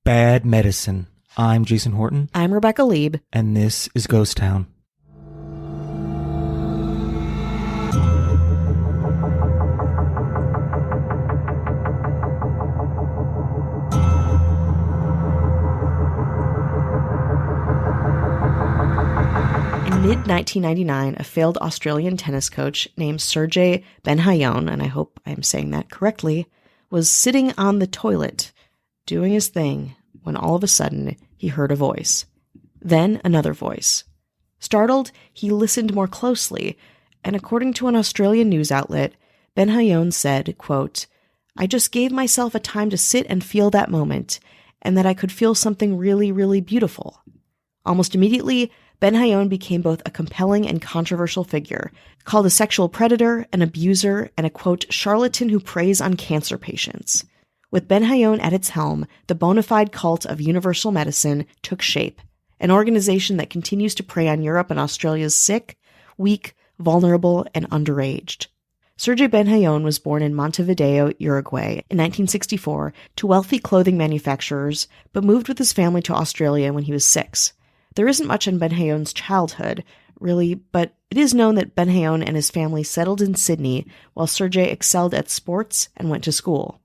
Bad Medicine. I'm Jason Horton. I'm Rebecca Lieb. And this is Ghost Town. In mid-1999, a failed Australian tennis coach named Sergey Benhayon, and I hope I'm saying that correctly, was sitting on the toilet, doing his thing, when all of a sudden he heard a voice. Then another voice. Startled, he listened more closely, and according to an Australian news outlet, Benhayon said, quote, "I just gave myself a time to sit and feel that moment, and that I could feel something really, really beautiful." Almost immediately, Benhayon became both a compelling and controversial figure, called a sexual predator, an abuser, and a, quote, charlatan who preys on cancer patients. With Benhayon at its helm, the bona fide cult of universal medicine took shape, an organization that continues to prey on Europe and Australia's sick, weak, vulnerable, and underaged. Sergey Benhayon was born in Montevideo, Uruguay, in 1964 to wealthy clothing manufacturers, but moved with his family to Australia when he was 6. There isn't much in Benhayon's childhood, really, but it is known that Benhayon and his family settled in Sydney while Sergey excelled at sports and went to school.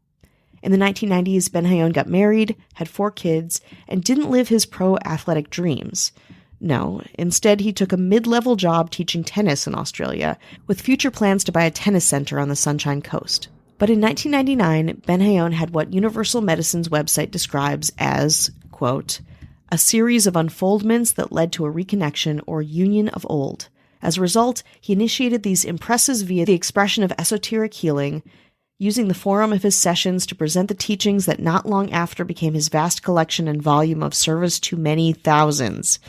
In the 1990s, Benhayon got married, had 4 kids, and didn't live his pro-athletic dreams. No, instead he took a mid-level job teaching tennis in Australia, with future plans to buy a tennis center on the Sunshine Coast. But in 1999, Benhayon had what Universal Medicine's website describes as, quote, "a series of unfoldments that led to a reconnection or union of old. As a result, he initiated these impresses via the expression of esoteric healing, using the forum of his sessions to present the teachings that not long after became his vast collection and volume of service to many thousands."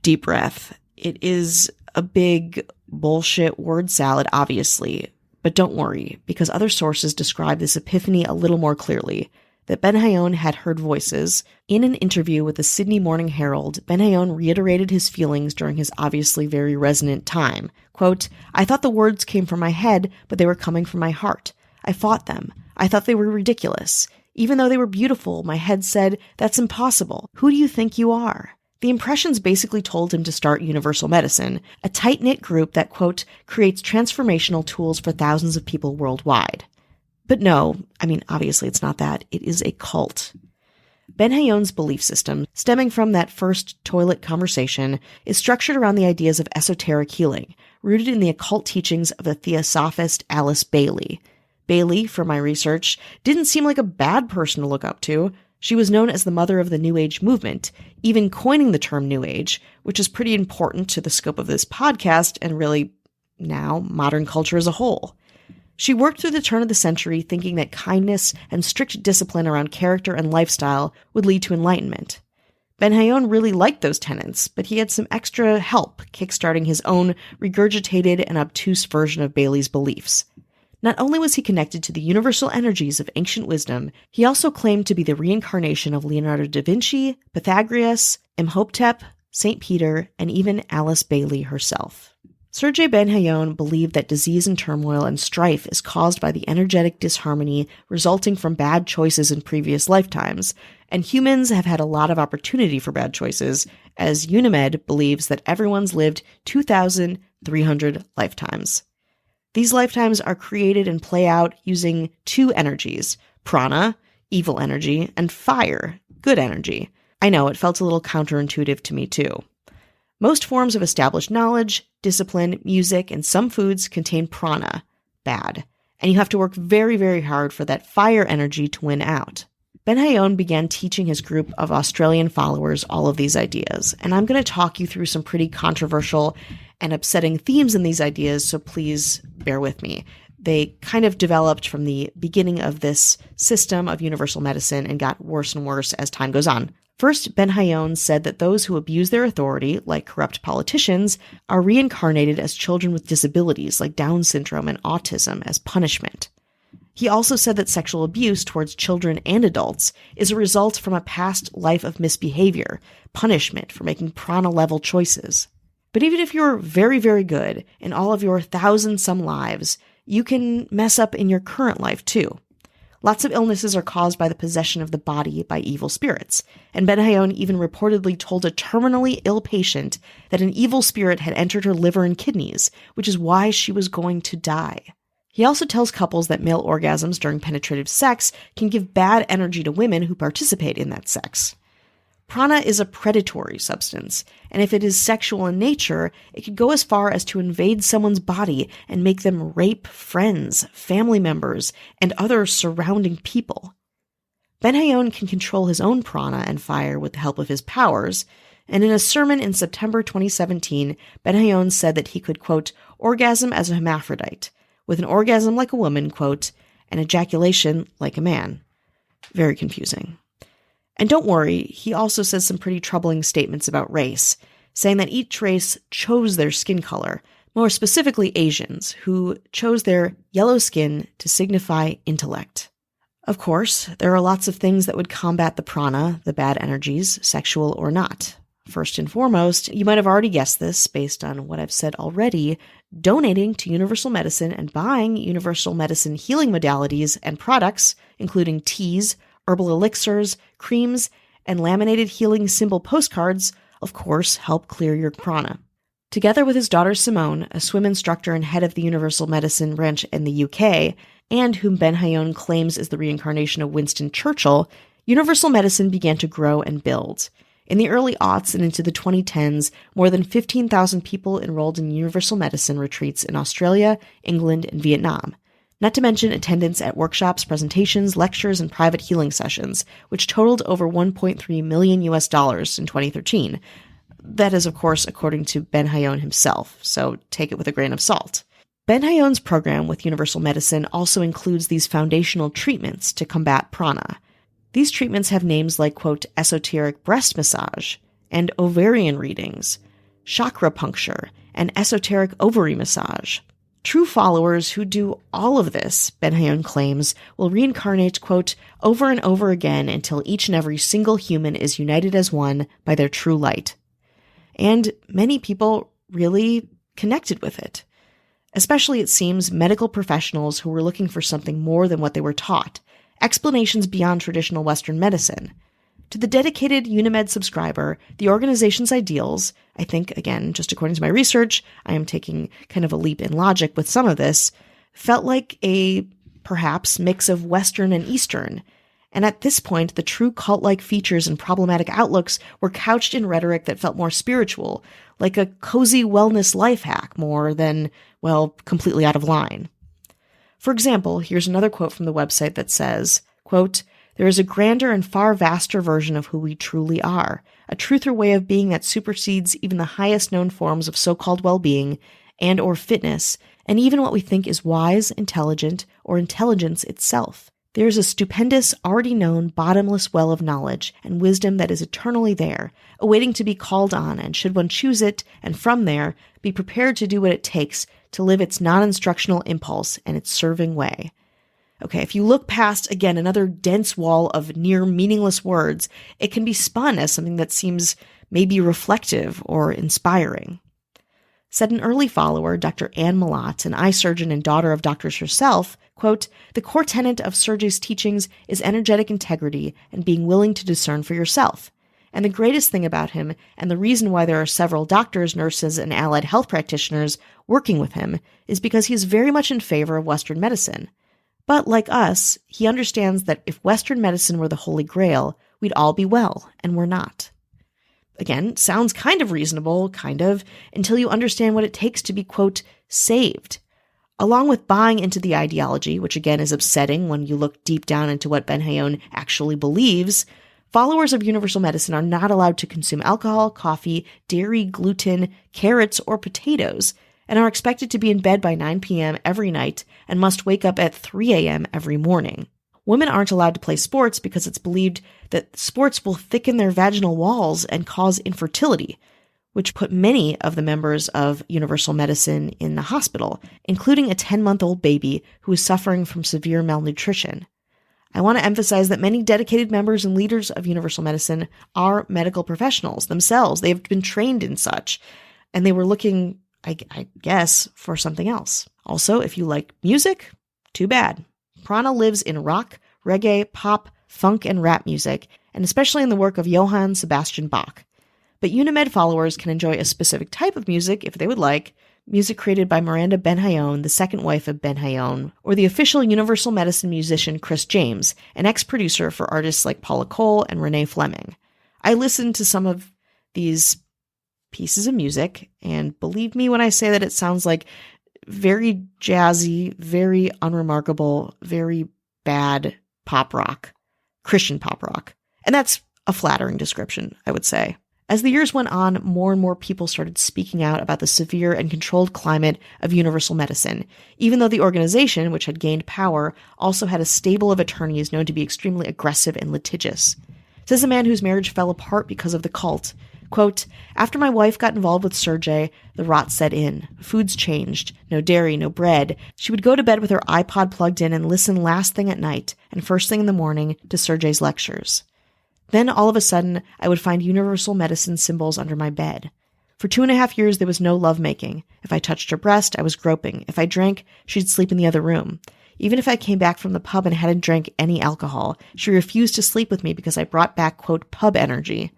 Deep breath. It is a big bullshit word salad, obviously, but don't worry, because other sources describe this epiphany a little more clearly. That Benhayon had heard voices. In an interview with the Sydney Morning Herald, Benhayon reiterated his feelings during his obviously very resonant time. Quote, "I thought the words came from my head, but they were coming from my heart. I fought them. I thought they were ridiculous. Even though they were beautiful, my head said, that's impossible. Who do you think you are?" The impressions basically told him to start Universal Medicine, a tight-knit group that, quote, creates transformational tools for thousands of people worldwide. But no, obviously it's not that. It is a cult. Benhayon's belief system, stemming from that first toilet conversation, is structured around the ideas of esoteric healing, rooted in the occult teachings of the theosophist Alice Bailey. Bailey, from my research, didn't seem like a bad person to look up to. She was known as the mother of the New Age movement, even coining the term New Age, which is pretty important to the scope of this podcast and really, now, modern culture as a whole. She worked through the turn of the century thinking that kindness and strict discipline around character and lifestyle would lead to enlightenment. Benhayon really liked those tenets, but he had some extra help kickstarting his own regurgitated and obtuse version of Bailey's beliefs. Not only was he connected to the universal energies of ancient wisdom, he also claimed to be the reincarnation of Leonardo da Vinci, Pythagoras, Imhotep, St. Peter, and even Alice Bailey herself. Sergey Benhayon believed that disease and turmoil and strife is caused by the energetic disharmony resulting from bad choices in previous lifetimes, and humans have had a lot of opportunity for bad choices, as Unimed believes that everyone's lived 2,300 lifetimes. These lifetimes are created and play out using 2 energies, prana, evil energy, and fire, good energy. I know, it felt a little counterintuitive to me too. Most forms of established knowledge, discipline, music, and some foods contain prana, bad, and you have to work very, very hard for that fire energy to win out. Benhayon began teaching his group of Australian followers all of these ideas, and I'm going to talk you through some pretty controversial and upsetting themes in these ideas, so please bear with me. They kind of developed from the beginning of this system of universal medicine and got worse and worse as time goes on. First, Benhayon said that those who abuse their authority, like corrupt politicians, are reincarnated as children with disabilities like Down syndrome and autism as punishment. He also said that sexual abuse towards children and adults is a result from a past life of misbehavior, punishment for making prana-level choices. But even if you're very, very good in all of your 1,000-some lives, you can mess up in your current life too. Lots of illnesses are caused by the possession of the body by evil spirits, and Benayoun even reportedly told a terminally ill patient that an evil spirit had entered her liver and kidneys, which is why she was going to die. He also tells couples that male orgasms during penetrative sex can give bad energy to women who participate in that sex. Prana is a predatory substance, and if it is sexual in nature, it could go as far as to invade someone's body and make them rape friends, family members, and other surrounding people. Benayoun can control his own prana and fire with the help of his powers, and in a sermon in September 2017, Benayoun said that he could, quote, orgasm as a hermaphrodite, with an orgasm like a woman, quote, and ejaculation like a man. Very confusing. And don't worry, he also says some pretty troubling statements about race, saying that each race chose their skin color, more specifically Asians, who chose their yellow skin to signify intellect. Of course, there are lots of things that would combat the prana, the bad energies, sexual or not. First and foremost, you might have already guessed this based on what I've said already, donating to Universal Medicine and buying Universal Medicine healing modalities and products, including teas, herbal elixirs, creams, and laminated healing symbol postcards, of course, help clear your prana. Together with his daughter Simone, a swim instructor and head of the Universal Medicine branch in the UK, and whom Benayoun claims is the reincarnation of Winston Churchill, Universal Medicine began to grow and build. In the early aughts and into the 2010s, more than 15,000 people enrolled in Universal Medicine retreats in Australia, England, and Vietnam. Not to mention attendance at workshops, presentations, lectures, and private healing sessions, which totaled over $1.3 million in 2013. That is, of course, according to Benayoun himself, so take it with a grain of salt. Benayoun's program with Universal Medicine also includes these foundational treatments to combat prana. These treatments have names like, quote, esoteric breast massage, and ovarian readings, chakra puncture, and esoteric ovary massage. True followers who do all of this, Benayoun claims, will reincarnate, quote, over and over again until each and every single human is united as one by their true light. And many people really connected with it. Especially, it seems, medical professionals who were looking for something more than what they were taught, explanations beyond traditional Western medicine. To the dedicated Unimed subscriber, the organization's ideals, I think, again, just according to my research, I am taking kind of a leap in logic with some of this, felt like a, perhaps, mix of Western and Eastern. And at this point, the true cult-like features and problematic outlooks were couched in rhetoric that felt more spiritual, like a cozy wellness life hack more than, well, completely out of line. For example, here's another quote from the website that says, quote, there is a grander and far vaster version of who we truly are, a truth or way of being that supersedes even the highest known forms of so-called well-being and or fitness, and even what we think is wise, intelligent, or intelligence itself. There is a stupendous, already known, bottomless well of knowledge and wisdom that is eternally there, awaiting to be called on, and should one choose it, and from there, be prepared to do what it takes to live its non-instructional impulse and its serving way. Okay, if you look past, again, another dense wall of near meaningless words, it can be spun as something that seems maybe reflective or inspiring. Said an early follower, Dr. Anne Malat, an eye surgeon and daughter of doctors herself, quote, the core tenet of Sergey's teachings is energetic integrity and being willing to discern for yourself. And the greatest thing about him, and the reason why there are several doctors, nurses, and allied health practitioners working with him, is because he is very much in favor of Western medicine. But like us, he understands that if Western medicine were the Holy Grail, we'd all be well, and we're not. Again, sounds kind of reasonable, until you understand what it takes to be, quote, saved. Along with buying into the ideology, which again is upsetting when you look deep down into what Benayoun actually believes, followers of Universal Medicine are not allowed to consume alcohol, coffee, dairy, gluten, carrots, or potatoes, and are expected to be in bed by 9 p.m. every night and must wake up at 3 a.m. every morning. Women aren't allowed to play sports because it's believed that sports will thicken their vaginal walls and cause infertility, which put many of the members of Universal Medicine in the hospital, including a 10-month-old baby who is suffering from severe malnutrition. I want to emphasize that many dedicated members and leaders of Universal Medicine are medical professionals themselves. They have been trained in such, and they were looking, I guess, for something else. Also, if you like music, too bad. Prana lives in rock, reggae, pop, funk, and rap music, and especially in the work of Johann Sebastian Bach. But Unimed followers can enjoy a specific type of music if they would like, music created by Miranda Ben-Hayon, the second wife of Ben-Hayon, or the official Universal Medicine musician Chris James, an ex-producer for artists like Paula Cole and Renee Fleming. I listened to some of these pieces of music, and believe me when I say that it sounds like very jazzy, very unremarkable, very bad pop rock, Christian pop rock. And that's a flattering description, I would say. As the years went on, more and more people started speaking out about the severe and controlled climate of universal medicine, even though the organization, which had gained power, also had a stable of attorneys known to be extremely aggressive and litigious. Says a man whose marriage fell apart because of the cult. Quote, after my wife got involved with Sergey, the rot set in. Foods changed. No dairy, no bread. She would go to bed with her iPod plugged in and listen last thing at night and first thing in the morning to Sergey's lectures. Then, all of a sudden, I would find universal medicine symbols under my bed. For 2.5 years, there was no lovemaking. If I touched her breast, I was groping. If I drank, she'd sleep in the other room. Even if I came back from the pub and hadn't drank any alcohol, she refused to sleep with me because I brought back, quote, pub energy.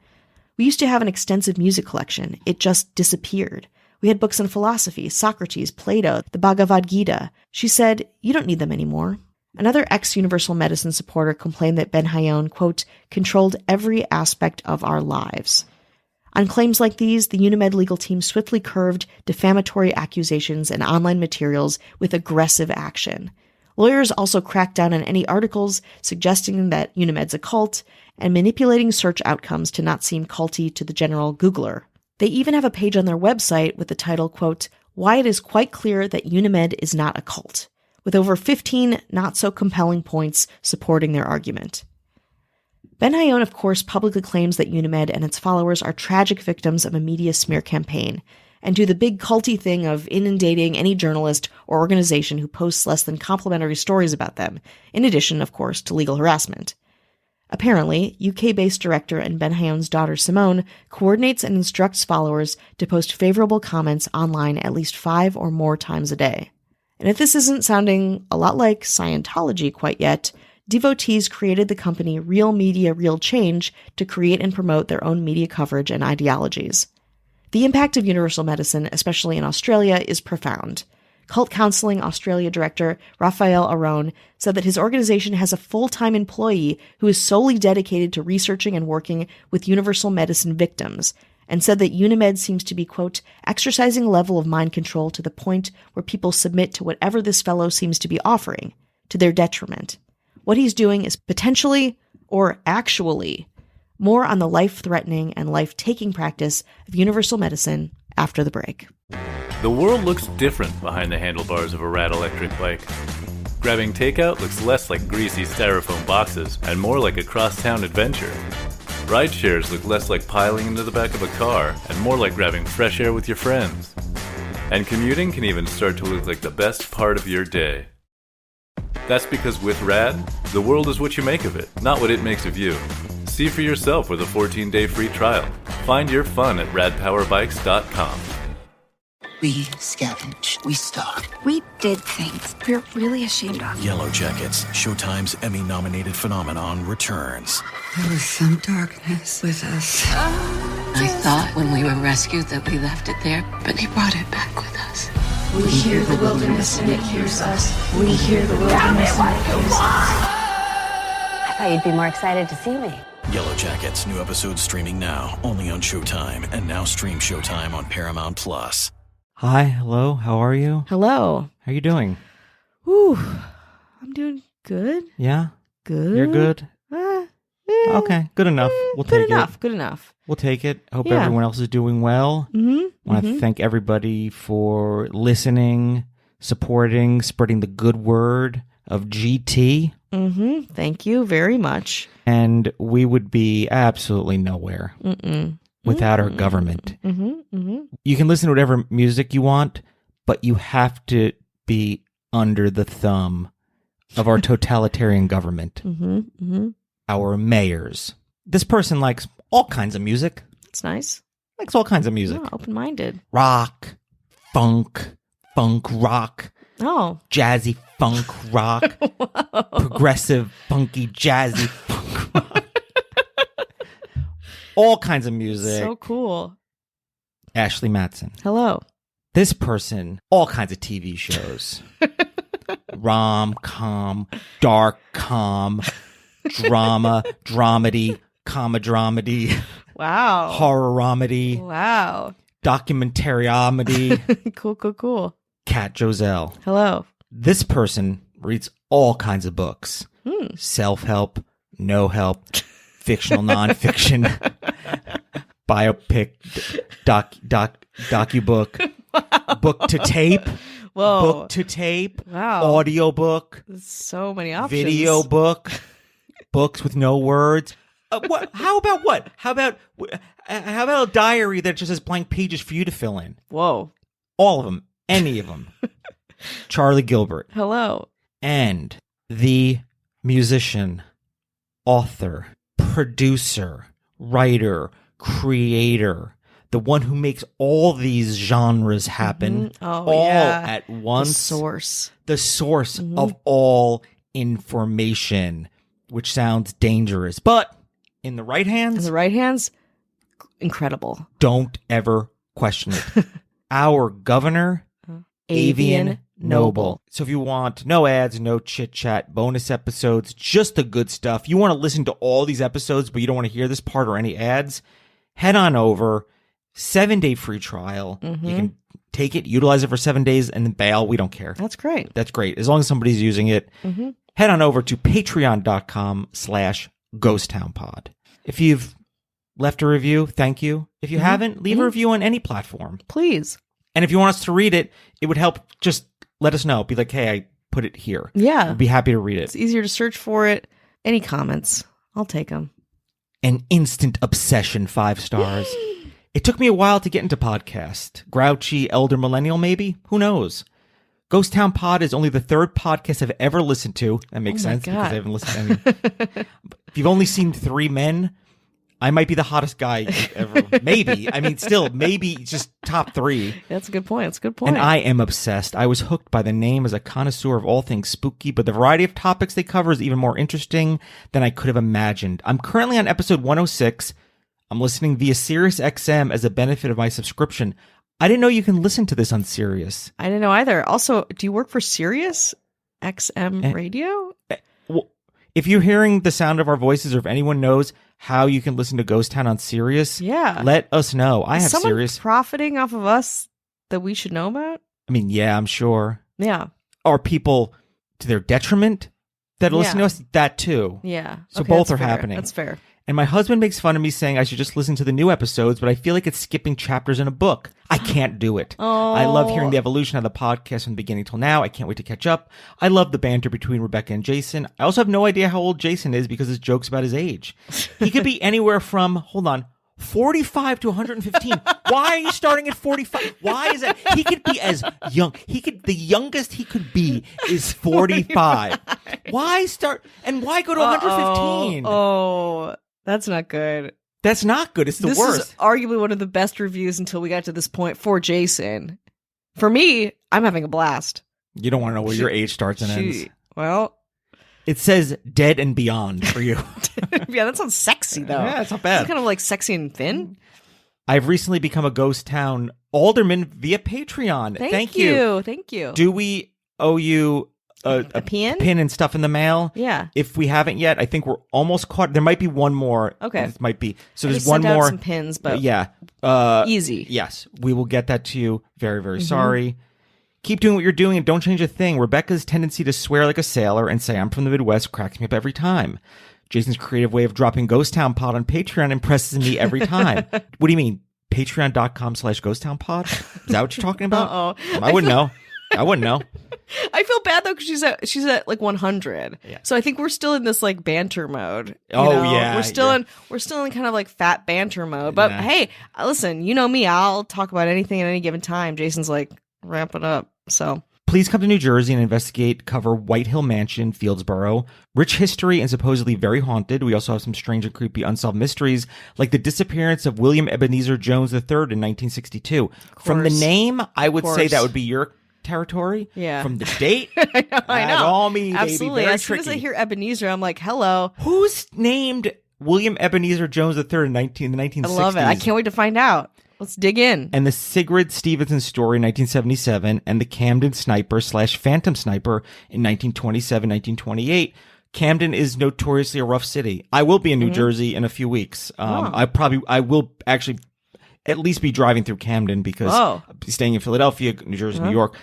We used to have an extensive music collection. It just disappeared. We had books on philosophy, Socrates, Plato, the Bhagavad Gita. She said, you don't need them anymore. Another ex-Universal Medicine supporter complained that Ben-Hayon, quote, controlled every aspect of our lives. On claims like these, the Unimed legal team swiftly curved defamatory accusations and online materials with aggressive action. Lawyers also cracked down on any articles suggesting that Unimed's a cult and manipulating search outcomes to not seem culty to the general Googler. They even have a page on their website with the title, quote, Why It Is Quite Clear That Unimed Is Not a Cult, with over 15 not-so-compelling points supporting their argument. Ben-Hayon, of course, publicly claims that Unimed and its followers are tragic victims of a media smear campaign, and do the big culty thing of inundating any journalist or organization who posts less than complimentary stories about them, in addition, of course, to legal harassment. Apparently, UK-based director and Ben-Hayon's daughter Simone coordinates and instructs followers to post favorable comments online at least 5 or more times a day. And if this isn't sounding a lot like Scientology quite yet, devotees created the company Real Media Real Change to create and promote their own media coverage and ideologies. The impact of universal medicine, especially in Australia, is profound. Cult Counseling Australia director Raphael Aron said that his organization has a full-time employee who is solely dedicated to researching and working with universal medicine victims, and said that Unimed seems to be, quote, exercising a level of mind control to the point where people submit to whatever this fellow seems to be offering, to their detriment. What he's doing is potentially, or actually, more on the life-threatening and life-taking practice of universal medicine after the break. The world looks different behind the handlebars of a rad electric bike. Grabbing takeout looks less like greasy styrofoam boxes and more like a cross-town adventure. Ride shares look less like piling into the back of a car and more like grabbing fresh air with your friends. And commuting can even start to look like the best part of your day. That's because with RAD, the world is what you make of it, not what it makes of you. See for yourself with a 14-day free trial. Find your fun at radpowerbikes.com. We scavenged. We stalked. We did things we're really ashamed of. Yellow Jackets, Showtime's Emmy-nominated phenomenon, returns. There was some darkness with us. I thought when we were rescued that we left it there, but he brought it back with us. We hear the wilderness and it hears us. We hear the wilderness and it hears us. I thought you'd be more excited to see me. Yellow Jackets, new episodes streaming now, only on Showtime, and now stream Showtime on Paramount+. Hi, hello, how are you? Hello. How you doing? Whew. I'm doing good. Yeah? Good. You're good? Okay, good enough. We'll take it. Good enough. We'll take it. Hope Yeah. everyone else is doing well. Mm-hmm. Want to thank everybody for listening, supporting, spreading the good word of GT. Mm-hmm. Thank you very much. And we would be absolutely nowhere without our government. You can listen to whatever music you want, but you have to be under the thumb of our totalitarian government. Our mayors. This person likes all kinds of music. It's nice. Likes all kinds of music. Oh, open-minded. Rock, funk rock, Oh. jazzy funk rock, progressive, funky, jazzy funk rock. All kinds of music. So cool. Ashley Matson. Hello. This person, all kinds of TV shows. Rom-com, dark-com, drama, dramedy, comedy, Wow. horror-omedy, Wow. documentary-omedy. Cool. Kat Joselle. Hello. This person reads all kinds of books. Self-help, no help, fictional, nonfiction, biopic, docu-book, book to tape, Whoa. book to tape, Wow. audio book, So many options. video book, books with no words. What? How about what? How about a diary that just has blank pages for you to fill in? Whoa. All of them, any of them. Charlie Gilbert. Hello. And the musician, author, producer, writer, creator, the one who makes all these genres happen all at once. The source. Of all information, which sounds dangerous. But in the right hands, incredible. Don't ever question it. Our governor, Avian Noble. So if you want no ads, no chit chat, bonus episodes, just the good stuff, you want to listen to all these episodes, but you don't want to hear this part or any ads, head on over. 7-day free trial. You can take it, utilize it for 7 days, and then bail. We don't care. That's great. That's great. As long as somebody's using it, head on over to patreon.com/ghosttownpod. If you've left a review, thank you. If you haven't, leave a review on any platform. Please. And if you want us to read it, it would help. Just let us know. Be like, hey, I put it here. Yeah. We'd be happy to read it. It's easier to search for it. Any comments, I'll take them. An instant obsession, 5 stars. It took me a while to get into podcast. Grouchy elder millennial, maybe? Who knows? Ghost Town Pod is only the 3rd podcast I've ever listened to. That makes sense because I haven't listened to any. If you've only seen 3 men, I might be the hottest guy ever. Maybe. I mean, still, maybe just top 3. That's a good point. And I am obsessed. I was hooked by the name as a connoisseur of all things spooky, but the variety of topics they cover is even more interesting than I could have imagined. I'm currently on episode 106. I'm listening via Sirius XM as a benefit of my subscription. I didn't know you can listen to this on Sirius. I didn't know either. Also, do you work for Sirius XM Radio? Well, if you're hearing the sound of our voices, or if anyone knows how you can listen to Ghost Town on Sirius, let us know. I have someone Sirius. Profiting off of us that we should know about? I mean, yeah, I'm sure. Yeah. Are people to their detriment that listen to us? That too. Yeah. So both are happening. That's fair. And my husband makes fun of me saying I should just listen to the new episodes, but I feel like it's skipping chapters in a book. I can't do it. I love hearing the evolution of the podcast from the beginning till now. I can't wait to catch up. I love the banter between Rebecca and Jason. I also have no idea how old Jason is because his joke's about his age. He could be anywhere from, 45 to 115. Why are you starting at 45? Why is that? He could be as young. The youngest he could be is 45. Why start? And why go to 115? Oh, that's not good. That's not good. It's the worst. This is arguably one of the best reviews until we got to this point for Jason. For me, I'm having a blast. You don't want to know where your age starts and ends. Well, it says dead and beyond for you. Yeah, that sounds sexy, though. Yeah, it's not bad. It's kind of like sexy and thin. I've recently become a Ghost Town alderman via Patreon. Thank you. Thank you. Do we owe you a pin? Pin and stuff in the mail? Yeah. If we haven't yet, I think we're almost caught. There might be one more. Okay. It might be. So I there's just one sent out more. some pins, but yeah. Easy. Yes. We will get that to you. Very, very sorry. Keep doing what you're doing and don't change a thing. Rebecca's tendency to swear like a sailor and say I'm from the Midwest cracks me up every time. Jason's creative way of dropping Ghost Town Pod on Patreon impresses me every time. What do you mean? Patreon.com/ghosttownpod? Is that what you're talking about? Uh-oh. I wouldn't know. I wouldn't know. I feel bad though because she's at like 100. Yeah. So I think we're still in this like banter mode. Yeah. We're still in kind of like fat banter mode. But hey, listen, you know me, I'll talk about anything at any given time. Jason's like, wrap it up. So please come to New Jersey and investigate, cover White Hill Mansion, Fieldsboro. Rich history and supposedly very haunted. We also have some strange and creepy unsolved mysteries, like the disappearance of William Ebenezer Jones III in 1962. From the name, I would say that would be your territory. Yeah. From the date. I know. That's all me, Absolutely. baby. Very as soon tricky. as I hear Ebenezer, I'm like, hello. Who's named William Ebenezer Jones III in the 1960s? I love it. I can't wait to find out. Let's dig in. And the Sigrid Stevenson story in 1977, and the Camden Sniper / Phantom Sniper in 1927, 1928. Camden is notoriously a rough city. I will be in New Jersey in a few weeks. I will actually at least be driving through Camden because I'll be staying in Philadelphia, New Jersey, New York.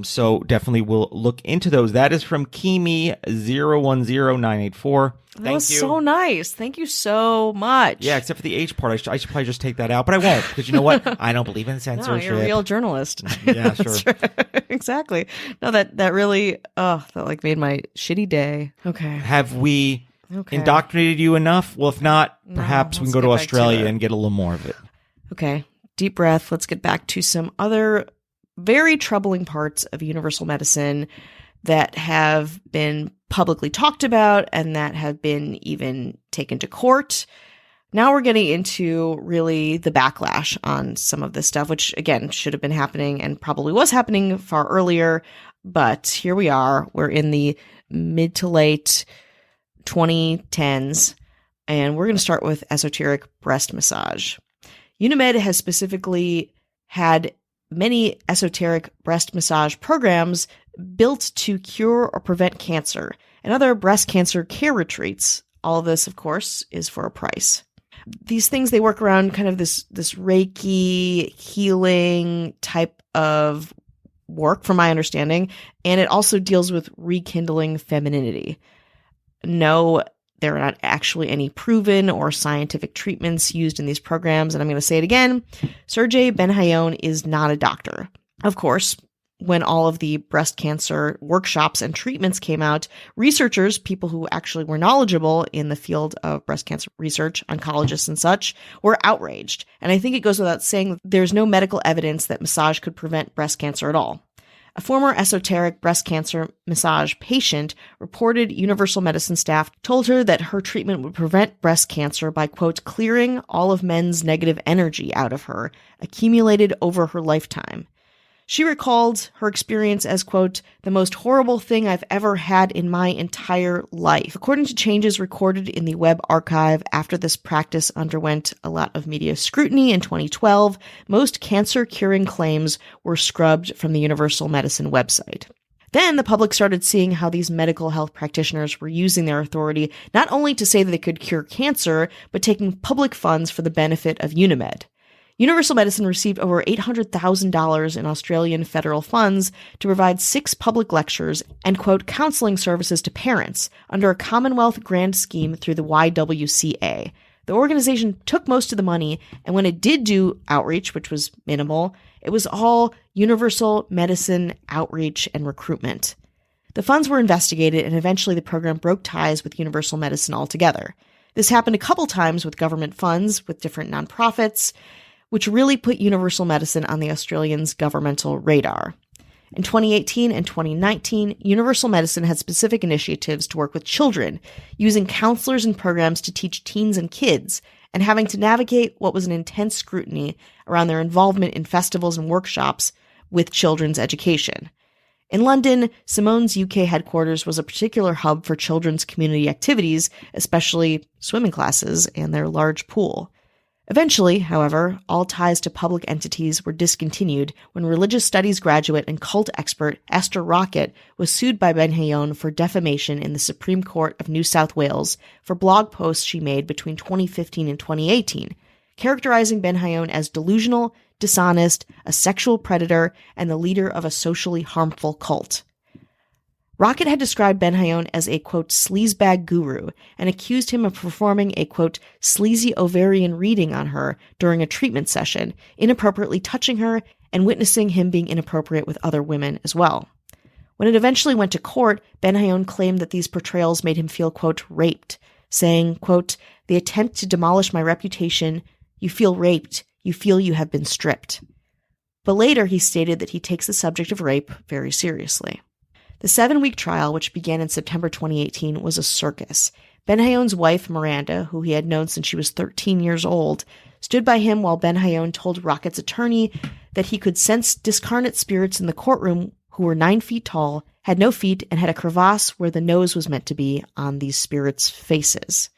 So definitely we'll look into those. That is from Kimi 010984. That was so nice. Thank you so much. Yeah, except for the H part. I should probably just take that out, but I won't because you know what? I don't believe in censorship. No, you're a real journalist. Yeah, sure. Right. Exactly. No, that really, that like made my shitty day. Okay. Have we indoctrinated you enough? Well, if not, perhaps we can go to Australia and get a little more of it. Okay. Deep breath. Let's get back to some other very troubling parts of universal medicine that have been publicly talked about and that have been even taken to court. Now we're getting into really the backlash on some of this stuff, which again should have been happening and probably was happening far earlier. But here we are. We're in the mid to late 2010s, and we're going to start with esoteric breast massage. Unimed has specifically had many esoteric breast massage programs built to cure or prevent cancer and other breast cancer care retreats. All of this, of course, is for a price. These things, they work around kind of this Reiki healing type of work, from my understanding, and it also deals with rekindling femininity. No, there are not actually any proven or scientific treatments used in these programs, and I'm going to say it again. Sergey Benhayon is not a doctor. Of course, when all of the breast cancer workshops and treatments came out, researchers, people who actually were knowledgeable in the field of breast cancer research, oncologists and such, were outraged. And I think it goes without saying there's no medical evidence that massage could prevent breast cancer at all. A former esoteric breast cancer massage patient reported Universal Medicine staff told her that her treatment would prevent breast cancer by, quote, clearing all of men's negative energy out of her, accumulated over her lifetime. She recalled her experience as, quote, the most horrible thing I've ever had in my entire life. According to changes recorded in the web archive after this practice underwent a lot of media scrutiny in 2012, most cancer-curing claims were scrubbed from the Universal Medicine website. Then the public started seeing how these medical health practitioners were using their authority not only to say that they could cure cancer, but taking public funds for the benefit of Unimed. Universal Medicine received over $800,000 in Australian federal funds to provide 6 public lectures and, quote, counseling services to parents under a Commonwealth grant scheme through the YWCA. The organization took most of the money, and when it did do outreach, which was minimal, it was all Universal Medicine outreach and recruitment. The funds were investigated, and eventually the program broke ties with Universal Medicine altogether. This happened a couple times with government funds, with different nonprofits, which really put Universal Medicine on the Australians' governmental radar. In 2018 and 2019, Universal Medicine had specific initiatives to work with children, using counselors and programs to teach teens and kids, and having to navigate what was an intense scrutiny around their involvement in festivals and workshops with children's education. In London, Simone's UK headquarters was a particular hub for children's community activities, especially swimming classes and their large pool. Eventually, however, all ties to public entities were discontinued when religious studies graduate and cult expert Esther Rocket was sued by Benhayon for defamation in the Supreme Court of New South Wales for blog posts she made between 2015 and 2018, characterizing Benhayon as delusional, dishonest, a sexual predator, and the leader of a socially harmful cult. Rocket had described Benhayon as a, quote, sleazebag guru and accused him of performing a, quote, sleazy ovarian reading on her during a treatment session, inappropriately touching her and witnessing him being inappropriate with other women as well. When it eventually went to court, Benhayon claimed that these portrayals made him feel, quote, raped, saying, quote, the attempt to demolish my reputation, you feel raped, you feel you have been stripped. But later he stated that he takes the subject of rape very seriously. The 7-week trial, which began in September 2018, was a circus. Benhayon's wife, Miranda, who he had known since she was 13 years old, stood by him while Ben-Hayon told Rocket's attorney that he could sense discarnate spirits in the courtroom who were 9 feet tall, had no feet, and had a crevasse where the nose was meant to be on these spirits' faces.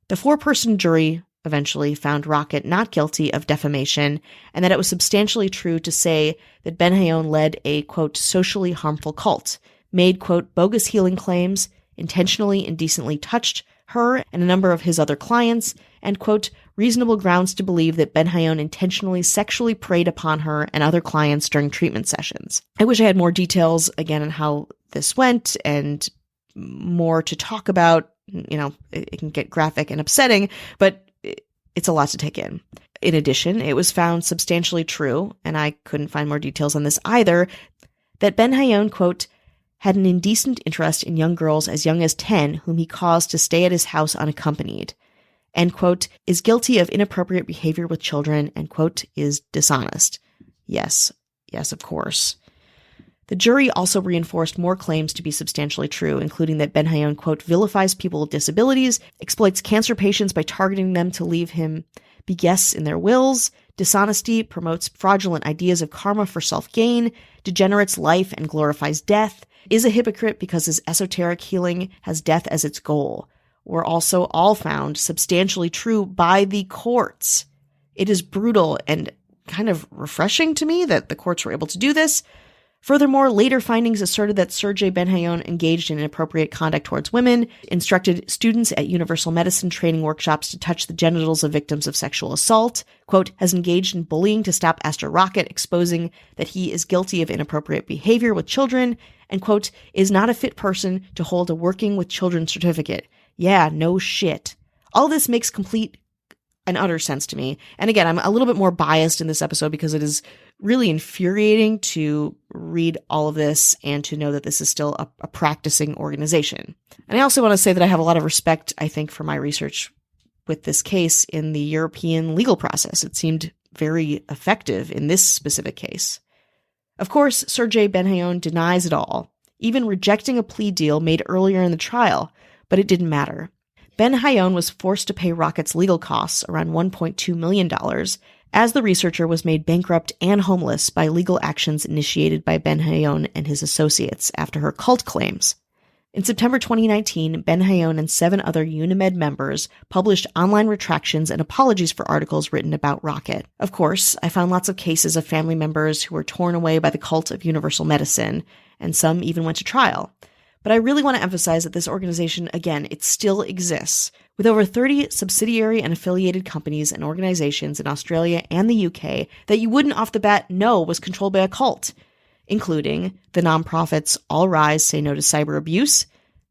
The 4-person jury eventually found Rocket not guilty of defamation, and that it was substantially true to say that Ben-Hayon led a, quote, socially harmful cult, made, quote, bogus healing claims, intentionally indecently touched her and a number of his other clients, and, quote, reasonable grounds to believe that Ben-Hayon intentionally sexually preyed upon her and other clients during treatment sessions. I wish I had more details, again, on how this went and more to talk about. You know, it can get graphic and upsetting, but it's a lot to take in. In addition, it was found substantially true, and I couldn't find more details on this either, that Ben-Hayon, quote, had an indecent interest in young girls as young as 10 whom he caused to stay at his house unaccompanied, and, quote, is guilty of inappropriate behavior with children, and, quote, is dishonest. Yes, of course. The jury also reinforced more claims to be substantially true, including that Ben-Hayon, quote, vilifies people with disabilities, exploits cancer patients by targeting them to leave him be guests in their wills, dishonesty, promotes fraudulent ideas of karma for self-gain, degenerates life and glorifies death, is a hypocrite because his esoteric healing has death as its goal, were also all found substantially true by the courts. It is brutal and kind of refreshing to me that the courts were able to do this. Furthermore, later findings asserted that Sergei Ben-Hayon engaged in inappropriate conduct towards women, instructed students at Universal Medicine training workshops to touch the genitals of victims of sexual assault, quote, has engaged in bullying to stop Astor Rocket, exposing that he is guilty of inappropriate behavior with children, and, quote, is not a fit person to hold a working with children certificate. Yeah, no shit. All this makes complete and utter sense to me. And again, I'm a little bit more biased in this episode because it is really infuriating to read all of this and to know that this is still a practicing organization. And I also want to say that I have a lot of respect, I think, for my research with this case in the European legal process. It seemed very effective in this specific case. Of course, Sergei Ben-Hayon denies it all, even rejecting a plea deal made earlier in the trial, but it didn't matter. Ben-Hayon was forced to pay Rocket's legal costs, around $1.2 million, as the researcher was made bankrupt and homeless by legal actions initiated by Ben-Hayon and his associates after her cult claims. In September 2019, Ben-Hayon and 7 other Unimed members published online retractions and apologies for articles written about Rocket. Of course, I found lots of cases of family members who were torn away by the cult of Universal Medicine, and some even went to trial. But I really want to emphasize that this organization, again, it still exists, with over 30 subsidiary and affiliated companies and organizations in Australia and the UK that you wouldn't off the bat know was controlled by a cult, including the nonprofits All Rise Say No to Cyber Abuse,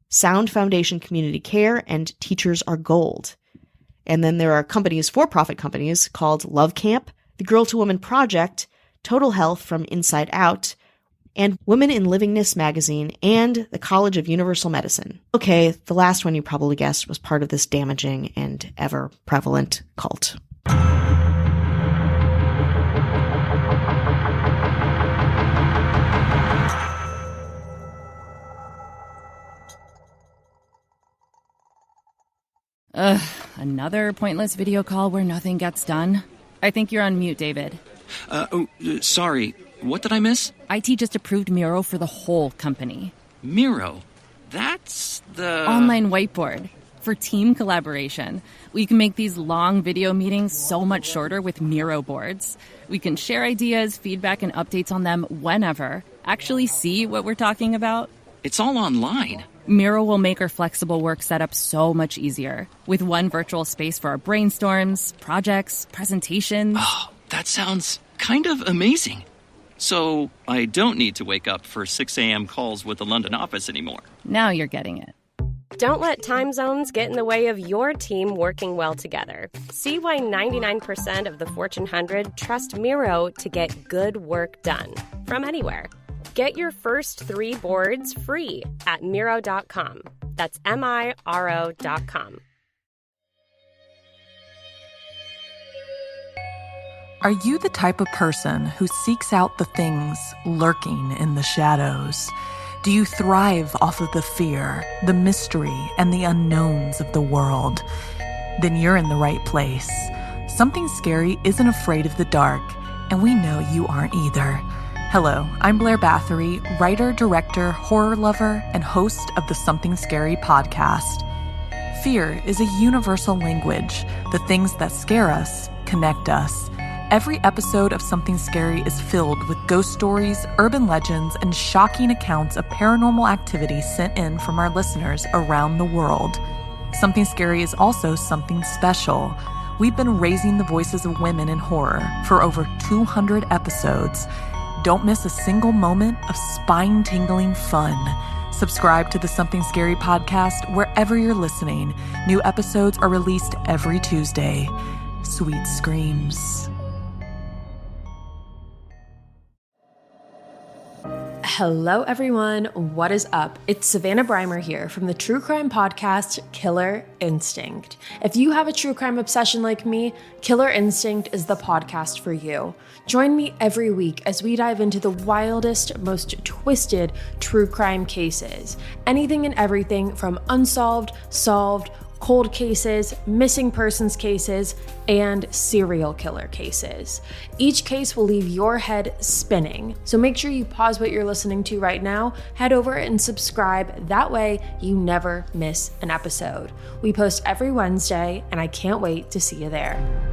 Sound Foundation Community Care, and Teachers Are Gold. And then there are companies, for-profit companies, called Love Camp, the Girl to Woman Project, Total Health from Inside Out, and Women in Livingness magazine, and the College of Universal Medicine. Okay, the last one you probably guessed was part of this damaging and ever-prevalent cult. Another pointless video call where nothing gets done. I think you're on mute, David. Sorry. What did I miss? IT just approved Miro for the whole company. Miro? That's the... online whiteboard for team collaboration. We can make these long video meetings so much shorter with Miro boards. We can share ideas, feedback, and updates on them whenever. Actually see what we're talking about. It's all online. Miro will make our flexible work setup so much easier. With one virtual space for our brainstorms, projects, presentations. Oh, that sounds kind of amazing. So I don't need to wake up for 6 a.m. calls with the London office anymore. Now you're getting it. Don't let time zones get in the way of your team working well together. See why 99% of the Fortune 100 trust Miro to get good work done from anywhere. Get your first 3 boards free at Miro.com. That's MIRO.com. Are you the type of person who seeks out the things lurking in the shadows? Do you thrive off of the fear, the mystery, and the unknowns of the world? Then you're in the right place. Something Scary isn't afraid of the dark, and we know you aren't either. Hello, I'm Blair Bathory, writer, director, horror lover, and host of the Something Scary podcast. Fear is a universal language. The things that scare us connect us. Every episode of Something Scary is filled with ghost stories, urban legends, and shocking accounts of paranormal activity sent in from our listeners around the world. Something Scary is also something special. We've been raising the voices of women in horror for over 200 episodes. Don't miss a single moment of spine-tingling fun. Subscribe to the Something Scary podcast wherever you're listening. New episodes are released every Tuesday. Sweet screams. Hello everyone, what is up? It's Savannah Breimer here from the true crime podcast Killer Instinct. If you have a true crime obsession like me, Killer Instinct is the podcast for you. Join me every week as we dive into the wildest, most twisted true crime cases. Anything and everything from unsolved, solved, cold cases, missing persons cases, and serial killer cases. Each case will leave your head spinning, so make sure you pause what you're listening to right now, head over and subscribe. That way you never miss an episode. We post every Wednesday, and I can't wait to see you there.